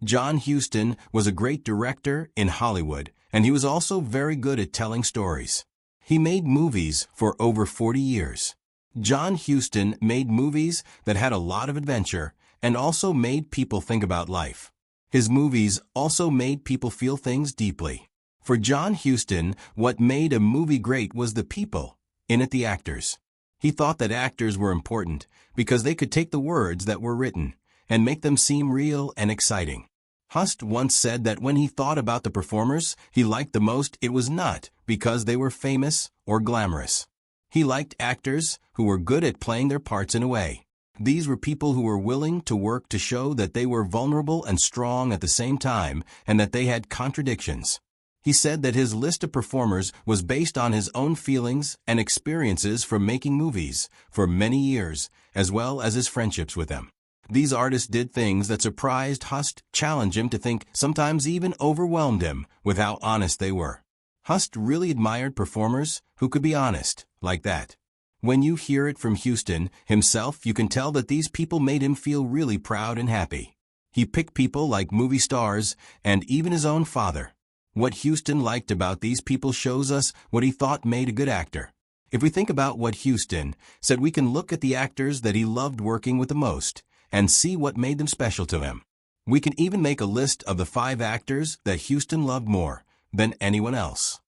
John Huston was a great director in Hollywood, and he was also very good at telling stories. He made movies for over 40 years. John Huston made movies that had a lot of adventure and also made people think about life. His movies also made people feel things deeply. For John Huston, what made a movie great was the people in it, the actors. He thought that actors were important because they could take the words that were written and make them seem real and exciting. Hust once said that when he thought about the performers he liked the most, it was not because they were famous or glamorous. He liked actors who were good at playing their parts in a way. These were people who were willing to work to show that they were vulnerable and strong at the same time and that they had contradictions. He said that his list of performers was based on his own feelings and experiences from making movies for many years, as well as his friendships with them. These artists did things that surprised Hust, challenged him to think, sometimes even overwhelmed him with how honest they were. Hust really admired performers who could be honest, like that. When you hear it from Huston himself, you can tell that these people made him feel really proud and happy. He picked people like movie stars and even his own father. What Huston liked about these people shows us what he thought made a good actor. If we think about what Huston said, we can look at the actors that he loved working with the most and see what made them special to him. We can even make a list of the 5 actors that Huston loved more than anyone else.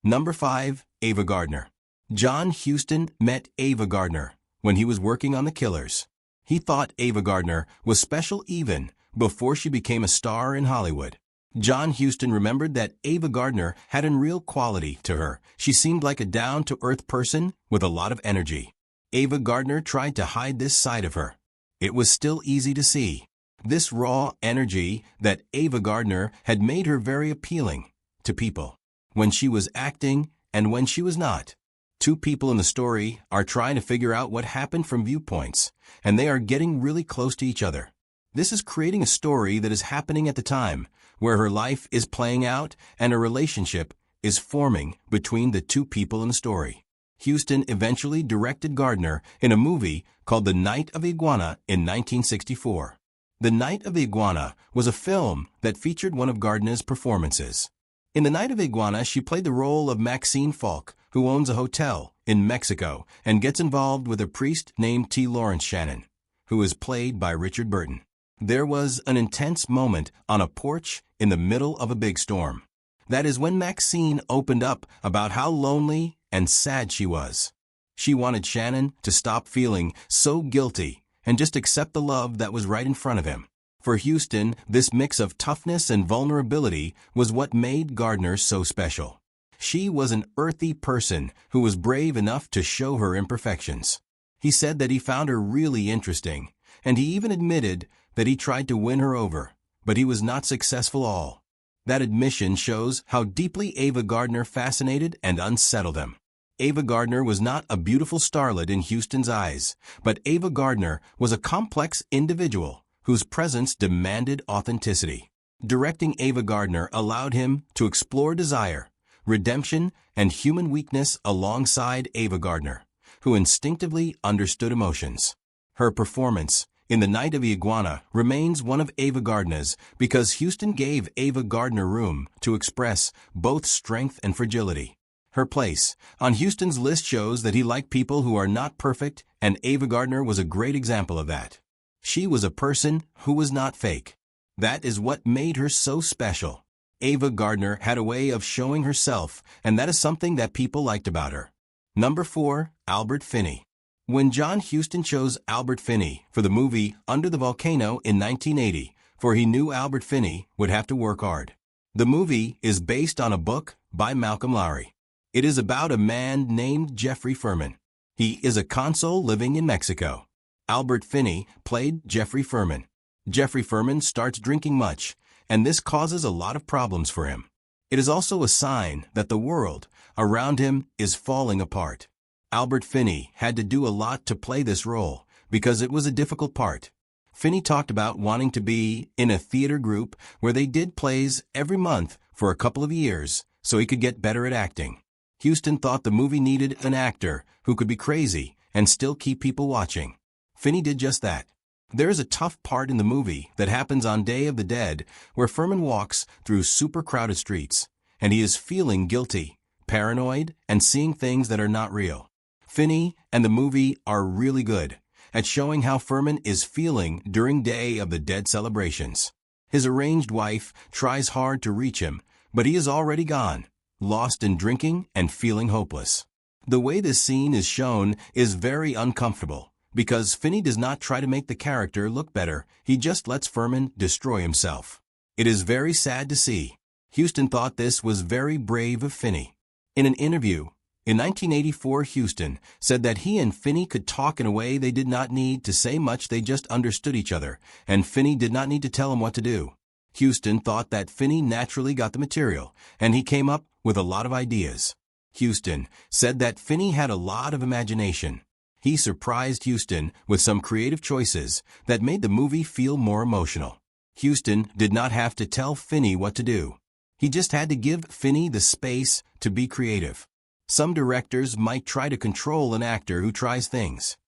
Number 5, Ava Gardner. John Huston met Ava Gardner when he was working on The Killers. He thought Ava Gardner was special even before she became a star in Hollywood. John Huston remembered that Ava Gardner had a real quality to her. She seemed like a down-to-earth person with a lot of energy. Ava Gardner tried to hide this side of her. It was still easy to see. This raw energy that Ava Gardner had made her very appealing to people, when she was acting and when she was not. 2 people in the story are trying to figure out what happened from viewpoints, and they are getting really close to each other. This is creating a story that is happening at the time, where her life is playing out and a relationship is forming between the 2 people in the story. Huston eventually directed Gardner in a movie called The Night of the Iguana in 1964. The Night of the Iguana was a film that featured one of Gardner's performances. In The Night of the Iguana, she played the role of Maxine Falk, who owns a hotel in Mexico and gets involved with a priest named T. Lawrence Shannon, who is played by Richard Burton. There was an intense moment on a porch in the middle of a big storm. That is when Maxine opened up about how lonely and sad she was. She wanted Shannon to stop feeling so guilty and just accept the love that was right in front of him. For Huston, this mix of toughness and vulnerability was what made Gardner so special. She was an earthy person who was brave enough to show her imperfections. He said that he found her really interesting, and he even admitted that he tried to win her over, but he was not successful at all. That admission shows how deeply Ava Gardner fascinated and unsettled him. Ava Gardner was not a beautiful starlet in Huston's eyes, but Ava Gardner was a complex individual whose presence demanded authenticity. Directing Ava Gardner allowed him to explore desire, redemption, and human weakness alongside Ava Gardner, who instinctively understood emotions. Her performance in The Night of the Iguana remains one of Ava Gardner's because Huston gave Ava Gardner room to express both strength and fragility. Her place on Huston's list shows that he liked people who are not perfect, and Ava Gardner was a great example of that. She was a person who was not fake. That is what made her so special. Ava Gardner had a way of showing herself, and that is something that people liked about her. Number 4, Albert Finney. When John Huston chose Albert Finney for the movie Under the Volcano in 1980, for he knew Albert Finney would have to work hard. The movie is based on a book by Malcolm Lowry. It is about a man named Jeffrey Furman. He is a consul living in Mexico. Albert Finney played Jeffrey Furman. Jeffrey Furman starts drinking much, and this causes a lot of problems for him. It is also a sign that the world around him is falling apart. Albert Finney had to do a lot to play this role because it was a difficult part. Finney talked about wanting to be in a theater group where they did plays every month for a couple of years so he could get better at acting. Huston thought the movie needed an actor who could be crazy and still keep people watching. Finney did just that. There is a tough part in the movie that happens on Day of the Dead where Furman walks through super crowded streets, and he is feeling guilty, paranoid, and seeing things that are not real. Finney and the movie are really good at showing how Furman is feeling during Day of the Dead celebrations. His estranged wife tries hard to reach him, but he is already gone, lost in drinking and feeling hopeless. The way this scene is shown is very uncomfortable, because Finney does not try to make the character look better, he just lets Furman destroy himself. It is very sad to see. Huston thought this was very brave of Finney. In an interview, in 1984, Huston said that he and Finney could talk in a way they did not need to say much, they just understood each other, and Finney did not need to tell him what to do. Huston thought that Finney naturally got the material, and he came up with a lot of ideas. Huston said that Finney had a lot of imagination. He surprised Huston with some creative choices that made the movie feel more emotional. Huston did not have to tell Finney what to do. He just had to give Finney the space to be creative. Some directors might try to control an actor who tries things.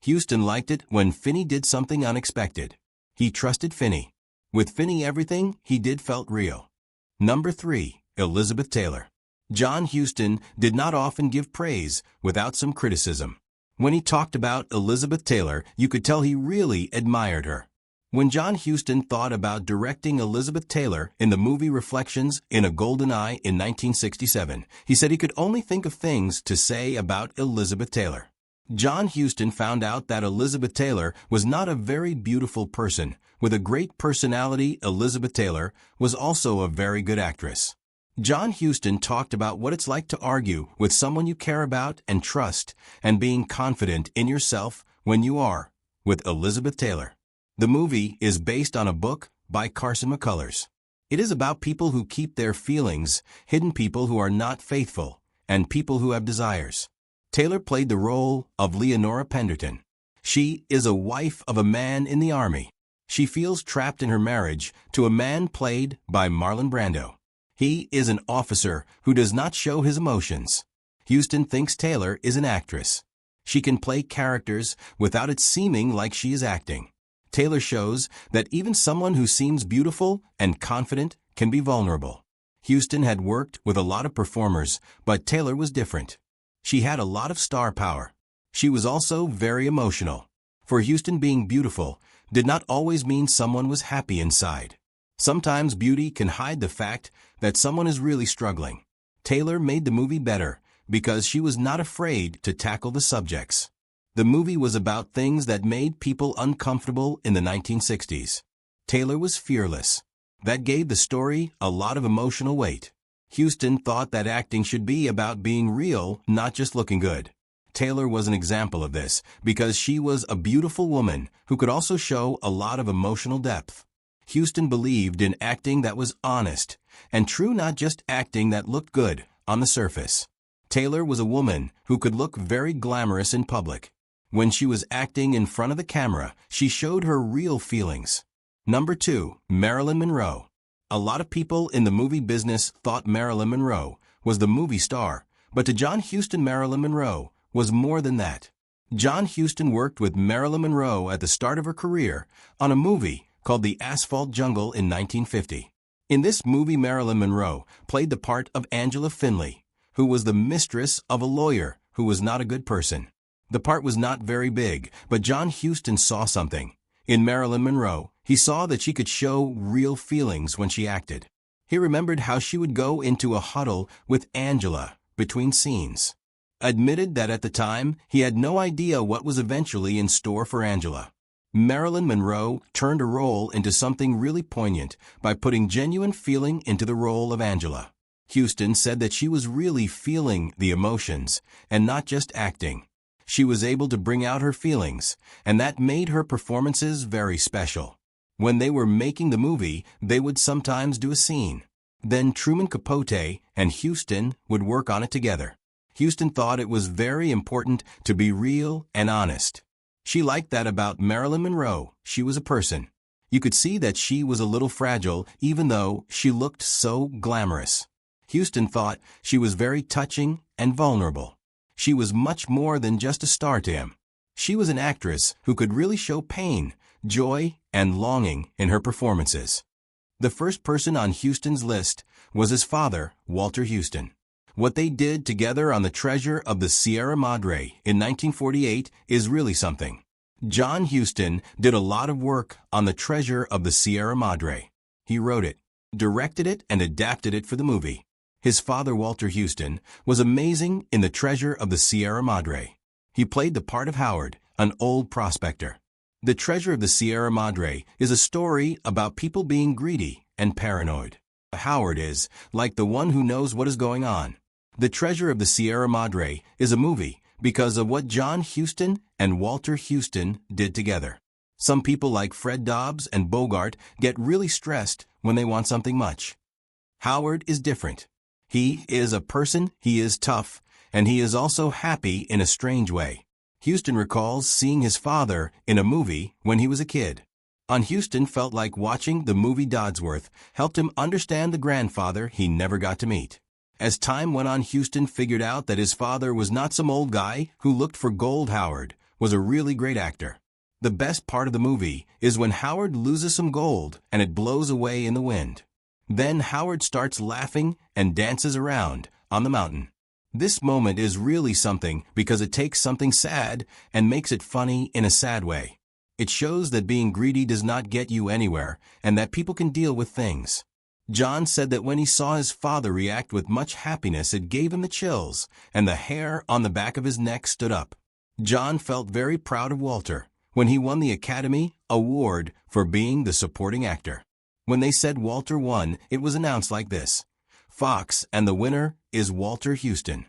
Huston liked it when Finney did something unexpected. He trusted Finney. With Finney, everything he did felt real. Number 3. Elizabeth Taylor. John Huston did not often give praise without some criticism. When he talked about Elizabeth Taylor, you could tell he really admired her. When John Huston thought about directing Elizabeth Taylor in the movie Reflections in a Golden Eye in 1967, he said he could only think of things to say about Elizabeth Taylor. John Huston found out that Elizabeth Taylor was not a very beautiful person. With a great personality, Elizabeth Taylor was also a very good actress. John Huston talked about what it's like to argue with someone you care about and trust, and being confident in yourself when you are with Elizabeth Taylor. The movie is based on a book by Carson McCullers. It is about people who keep their feelings, hidden people who are not faithful, and people who have desires. Taylor played the role of Leonora Penderton. She is a wife of a man in the army. She feels trapped in her marriage to a man played by Marlon Brando. He is an officer who does not show his emotions. Huston thinks Taylor is an actress. She can play characters without it seeming like she is acting. Taylor shows that even someone who seems beautiful and confident can be vulnerable. Huston had worked with a lot of performers, but Taylor was different. She had a lot of star power. She was also very emotional. For Huston, being beautiful did not always mean someone was happy inside. Sometimes beauty can hide the fact that someone is really struggling. Taylor made the movie better because she was not afraid to tackle the subjects. The movie was about things that made people uncomfortable in the 1960s. Taylor was fearless. That gave the story a lot of emotional weight. Huston thought that acting should be about being real, not just looking good. Taylor was an example of this because she was a beautiful woman who could also show a lot of emotional depth. Huston believed in acting that was honest and true, not just acting that looked good on the surface. Taylor was a woman who could look very glamorous in public. When she was acting in front of the camera, she showed her real feelings. Number 2. Marilyn Monroe. A lot of people in the movie business thought Marilyn Monroe was the movie star, but to John Huston, Marilyn Monroe was more than that. John Huston worked with Marilyn Monroe at the start of her career on a movie called The Asphalt Jungle in 1950. In this movie, Marilyn Monroe played the part of Angela Finley, who was the mistress of a lawyer who was not a good person. The part was not very big, but John Huston saw something. In Marilyn Monroe, he saw that she could show real feelings when she acted. He remembered how she would go into a huddle with Angela between scenes. Admitted that at the time, he had no idea what was eventually in store for Angela. Marilyn Monroe turned a role into something really poignant by putting genuine feeling into the role of Angela. Huston said that she was really feeling the emotions and not just acting. She was able to bring out her feelings, and that made her performances very special. When they were making the movie, they would sometimes do a scene. Then Truman Capote and Huston would work on it together. Huston thought it was very important to be real and honest. She liked that about Marilyn Monroe. She was a person. You could see that she was a little fragile, even though she looked so glamorous. Huston thought she was very touching and vulnerable. She was much more than just a star to him. She was an actress who could really show pain, joy, and longing in her performances. The first person on Huston's list was his father, Walter Huston. What they did together on The Treasure of the Sierra Madre in 1948 is really something. John Huston did a lot of work on The Treasure of the Sierra Madre. He wrote it, directed it, and adapted it for the movie. His father, Walter Huston, was amazing in The Treasure of the Sierra Madre. He played the part of Howard, an old prospector. The Treasure of the Sierra Madre is a story about people being greedy and paranoid. Howard is, like, the one who knows what is going on. The Treasure of the Sierra Madre is a movie because of what John Huston and Walter Huston did together. Some people like Fred Dobbs and Bogart get really stressed when they want something much. Howard is different. He is a person, he is tough, and he is also happy in a strange way. Huston recalls seeing his father in a movie when he was a kid. Huston felt like watching the movie Dodsworth helped him understand the grandfather he never got to meet. As time went on, Huston figured out that his father was not some old guy who looked for gold. Howard was a really great actor. The best part of the movie is when Howard loses some gold and it blows away in the wind. Then Howard starts laughing and dances around on the mountain. This moment is really something because it takes something sad and makes it funny in a sad way. It shows that being greedy does not get you anywhere and that people can deal with things. John said that when he saw his father react with much happiness, it gave him the chills, and the hair on the back of his neck stood up. John felt very proud of Walter when he won the Academy Award for being the supporting actor. When they said Walter won, it was announced like this: Fox, and the winner is Walter Huston.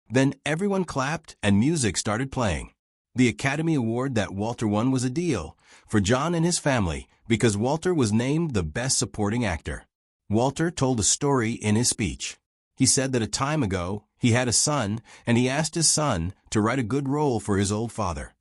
Then everyone clapped and music started playing. The Academy Award that Walter won was a deal for John and his family because Walter was named the Best Supporting Actor. Walter told a story in his speech. He said that a time ago he had a son and he asked his son to write a good role for his old father.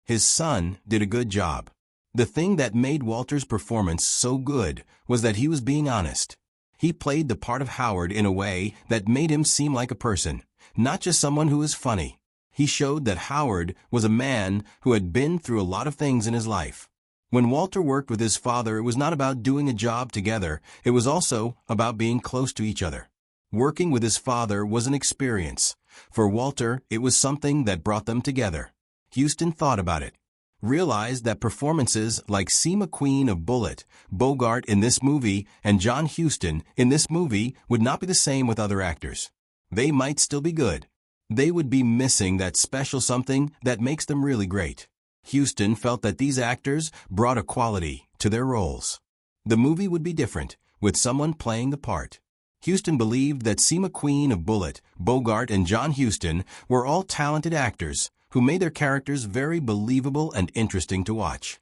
His son did a good job. The thing that made Walter's performance so good was that he was being honest. He played the part of Howard in a way that made him seem like a person, not just someone who is funny. He showed that Howard was a man who had been through a lot of things in his life. When Walter worked with his father, it was not about doing a job together, it was also about being close to each other. Working with his father was an experience. For Walter, it was something that brought them together. Huston thought about it, realized that performances like C. McQueen of Bullitt, Bogart in this movie, and John Huston in this movie would not be the same with other actors. They might still be good. They would be missing that special something that makes them really great. Huston felt that these actors brought a quality to their roles. The movie would be different, with someone playing the part. Huston believed that C. McQueen of Bullitt, Bogart, and John Huston were all talented actors who made their characters very believable and interesting to watch.